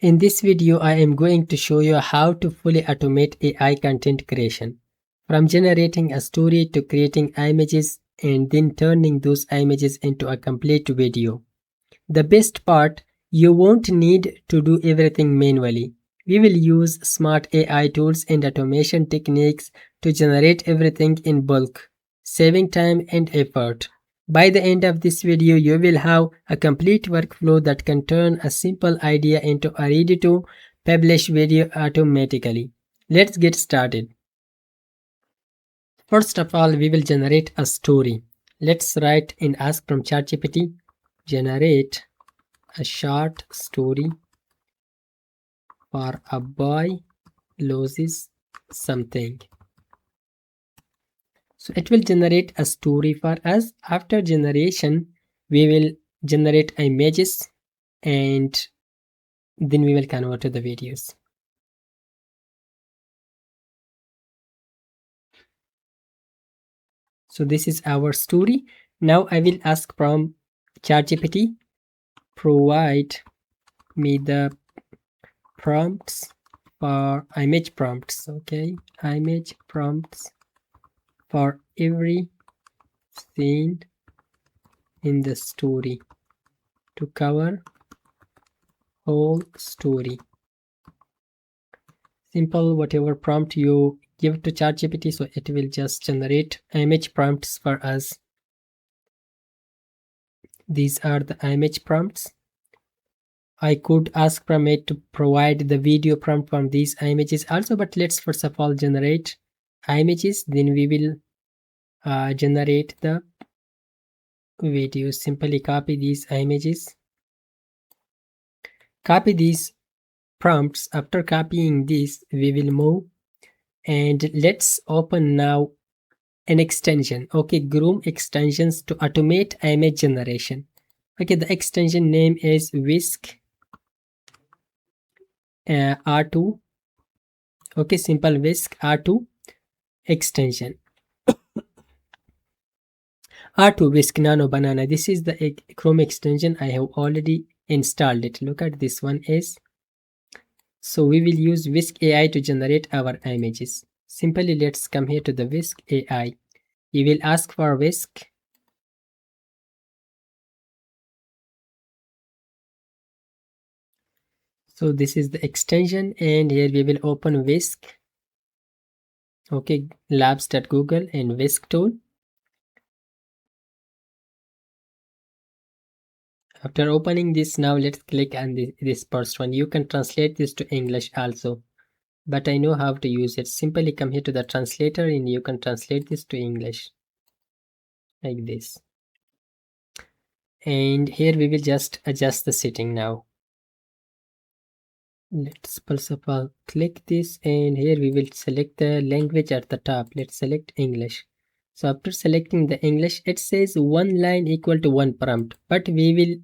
In this video, I am going to show you how to fully automate AI content creation. From generating a story to creating images and then turning those images into a complete video. The best part, you won't need to do everything manually. We will use smart AI tools and automation techniques to generate everything in bulk, saving time and effort. By the end of this video, you will have a complete workflow that can turn a simple idea into a ready to publish video automatically. Let's get started. First of all, we will generate a story. Let's write and ask from ChatGPT, generate a short story for a boy loses something. So it will generate a story for us. After generation, we will generate images and then we will convert to the videos. So this is our story. Now I will ask from ChatGPT, provide me the prompts for image prompts. Okay, image prompts for every scene in the story to cover whole story. Simple, whatever prompt you give to ChatGPT, so it will just generate image prompts for us. These are the image prompts. I could ask from it to provide the video prompt from these images also, but let's first of all generate images, then we will generate the videos. Simply copy these images, copy these prompts. After copying this, we will move and let's open now an extension. Okay, Groom extensions to automate image generation. Okay, the extension name is Whisk R2. Okay, simple Whisk R2 extension. R2 Whisk Nano Banana. This is the Chrome extension. I have already installed it. Look at this one is. So we will use Whisk AI to generate our images. Simply let's come here to the Whisk AI. You will ask for Whisk. So this is the extension and here we will open Whisk. Okay, labs.google and Whisk tool. After opening this, now let's click on this first one. You can translate this to English also, but I know how to use it. Simply come here to the translator and you can translate this to English like this. And here we will just adjust the setting now. Let's first of all click this and here we will select the language at the top. Let's select English. So after selecting the English, it says one line equal to one prompt, but we will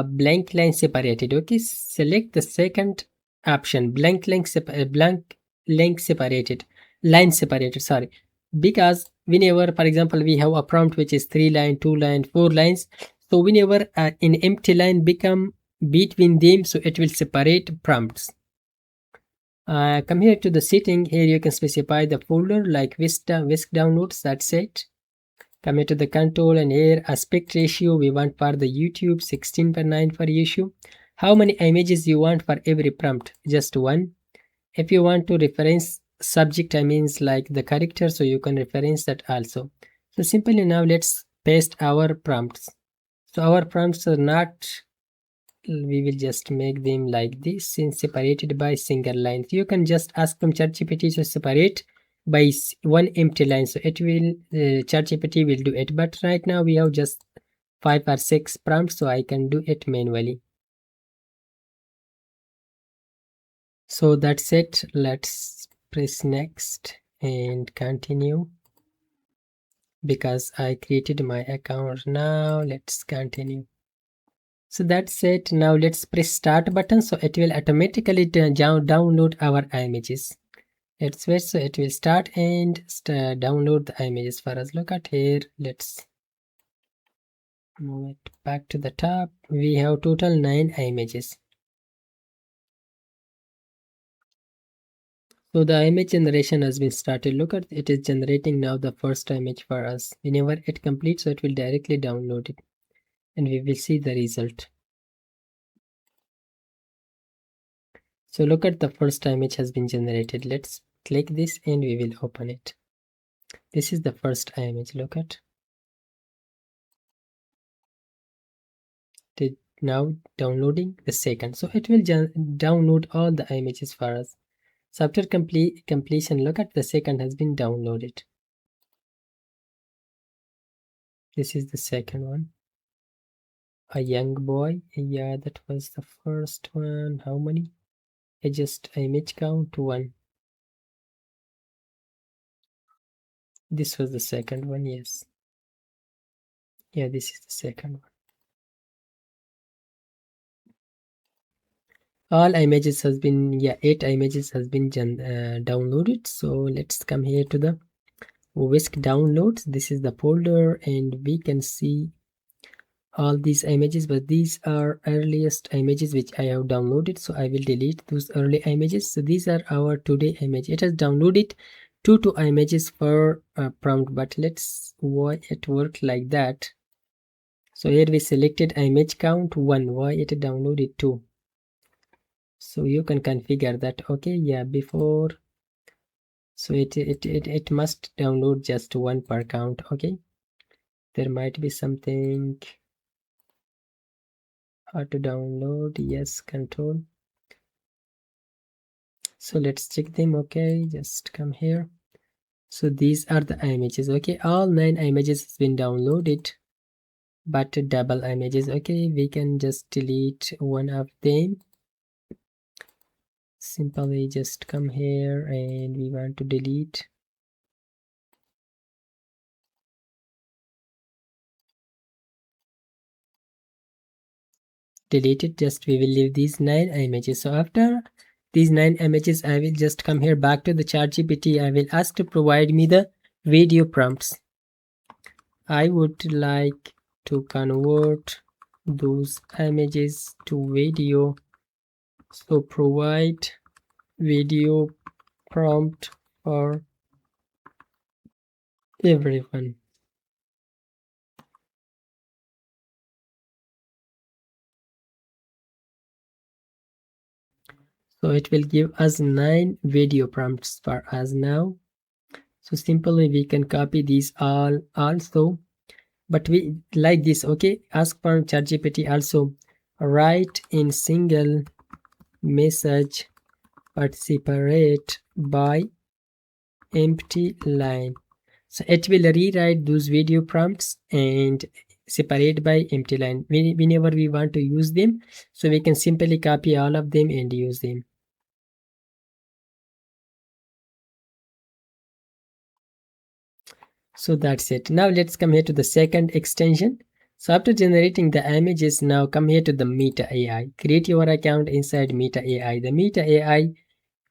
blank line separated. Okay, select the second option, blank line separated, line separated, sorry, because whenever, for example, we have a prompt which is 3 line, 2 line, 4 lines, so whenever an empty line become between them, so it will separate prompts. Come here to the setting. Here you can specify the folder like Whisk downloads. That's it. Come here to the control and here aspect ratio we want for the YouTube 16:9 for YouTube. How many images you want for every prompt? Just one. If you want to reference subject, I means like the character, so you can reference that also. So simply now let's paste our prompts. So our prompts are not, we will just make them like this and separated by single lines. You can just ask from ChatGPT to separate by one empty line, so it will ChatGPT will do it, but right now we have just 5 or 6 prompts, so I can do it manually. So that's it. Let's press next and continue because I created my account. Now let's continue. So that's it. Now let's press start button, so it will automatically download our images. Let's wait, so it will start and download the images for us. Look at here. Let's move it back to the top. We have total 9 images. So the image generation has been started. Look at it is generating now the first image for us. Whenever it completes, so it will directly download it and we will see the result. So look at the first image has been generated. Let's click this and we will open it. This is the first image. Look at it now downloading the second. So it will download all the images for us. So after completion, look at the second has been downloaded. This is the second one. A young boy. Yeah, that was the first one. How many? Adjust image count 1. This was the second one. Yes. Yeah, this is the second one. All images has been, yeah, 8 images has been downloaded. So let's come here to the Whisk downloads. This is the folder and we can see all these images, but these are earliest images which I have downloaded, so I will delete those early images. So these are our today image. It has downloaded two images per prompt, but let's why it worked like that. So here we selected image count 1. Why it downloaded 2? So you can configure that. Okay, yeah, before, so it must download just 1 per count. Okay, there might be something. How to download? Yes, control. So let's check them. Okay, just come here. So these are the images. Okay, all 9 images has been downloaded, but double images. Okay, we can just delete one of them. Simply just come here and we want to delete. Delete it. Just we will leave these 9 images. So after these 9 images, I will just come here back to the ChatGPT. I will ask to provide me the video prompts. I would like to convert those images to video, so provide video prompt for everyone. So it will give us 9 video prompts for us now. So simply we can copy these all also, but we like this. Okay, ask for ChatGPT also write in single message but separate by empty line. So it will rewrite those video prompts and separate by empty line whenever we want to use them. So we can simply copy all of them and use them. So that's it. Now let's come here to the second extension. So after generating the images, now come here to the Meta AI. Create your account inside Meta AI. The Meta AI,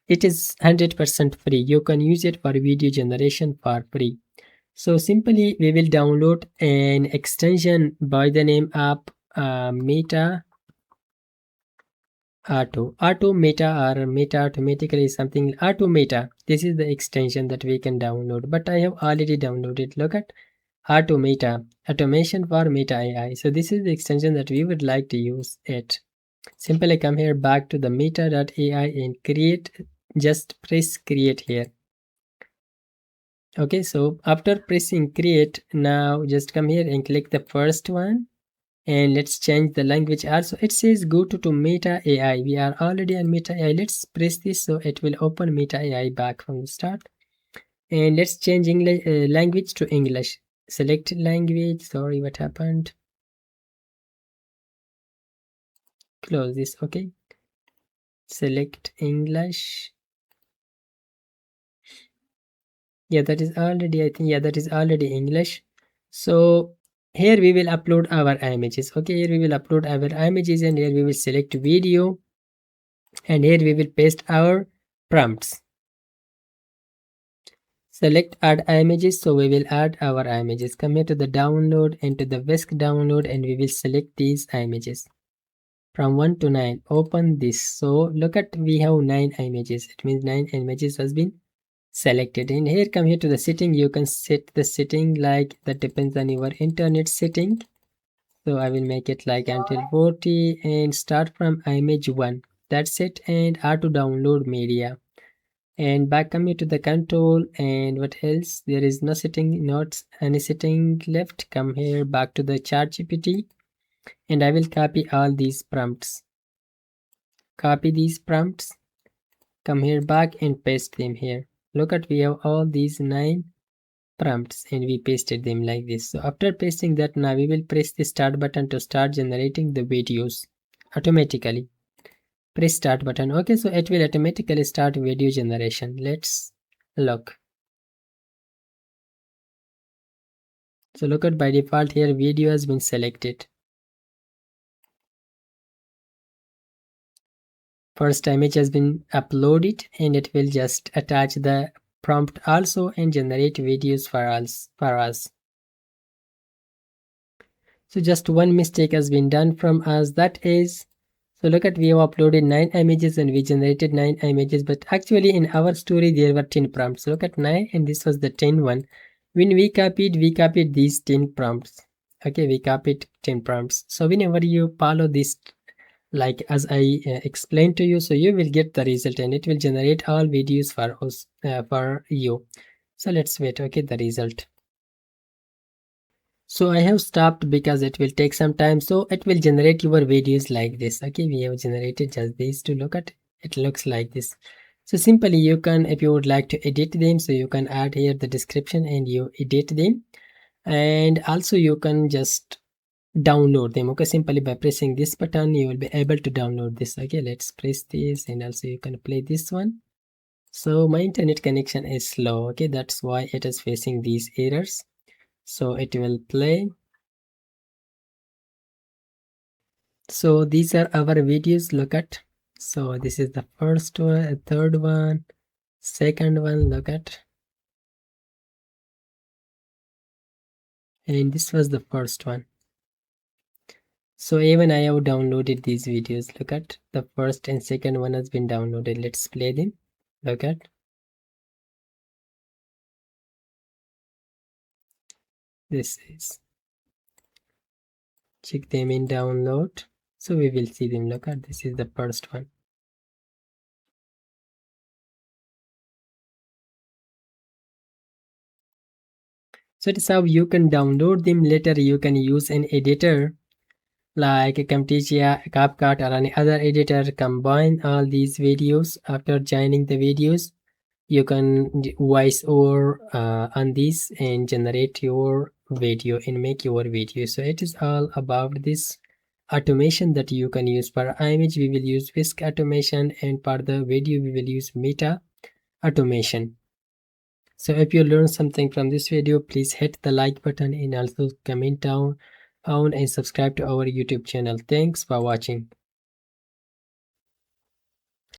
it is 100% free. You can use it for video generation for free. So simply we will download an extension by the name of Meta Auto Meta or Meta automatically something Auto Meta. This is the extension that we can download, but I have already downloaded. Look at Auto Meta, automation for Meta AI. So this is the extension that we would like to use it. Simply come here back to the meta.ai and create, just press create here. Okay, so after pressing create, now just come here and click the first one and let's change the language also. It says go to Meta AI. We are already on Meta AI. Let's press this so it will open Meta AI back from the start. And let's change English language to English. Select language. Sorry, what happened? Close this. Okay. Select English. Yeah, that is already, I think, yeah, that is already English. So here we will upload our images. Okay, here we will upload our images and here we will select video and here we will paste our prompts. Select add images, so we will add our images. Come here to the download and to the Whisk download and we will select these images. from 1 to 9. Open this. So look at, we have 9 images. It means 9 images has been selected. And here, come here to the setting. You can set the setting like that, depends on your internet setting. So I will make it like until 40 and start from image 1. That's it. And how to download media. And back, come here to the control, and what else? There is no setting, not any setting left. Come here back to the ChatGPT, and I will copy all these prompts. Copy these prompts, come here back and paste them here. Look at, we have all these 9 prompts and we pasted them like this. So after pasting that, now we will press the start button to start generating the videos automatically. Press start button. Okay, so it will automatically start video generation. Let's look. So look at, by default here video has been selected. First image has been uploaded, and it will just attach the prompt also and generate videos for us. So just one mistake has been done from us, that is, so look at, we have uploaded 9 images and we generated 9 images, but actually in our story there were 10 prompts. Look at 9 and this was the 10 one. When we copied these 10 prompts. Okay, we copied 10 prompts. So whenever you follow this, like as I explained to you, so you will get the result and it will generate all videos for us, for you. So let's wait. Okay, the result. So I have stopped because it will take some time. So it will generate your videos like this. Okay, we have generated just these to look at. It looks like this. So simply you can, if you would like to edit them, so you can add here the description and you edit them. And also you can just download them. Okay, simply by pressing this button you will be able to download this. Okay, let's press this, and also you can play this one. So my internet connection is slow. Okay, that's why it is facing these errors. So it will play. So these are our videos. Look at, so this is the first one, third one, second one. Look at, and this was the first one. So even I have downloaded these videos. Look at, the first and second one has been downloaded. Let's play them. Look at, this is, check them in download. So we will see them. Look at, this is the first one. So it is how you can download them. Later you can use an editor like Camtasia, CapCut, or any other editor. Combine all these videos. After joining the videos, you can voice over on this and generate your video and make your video. So it is all about this automation that you can use. For image we will use Whisk automation, and for the video we will use Meta automation. So if you learned something from this video, please hit the like button and also comment down and subscribe to our YouTube channel. Thanks for watching.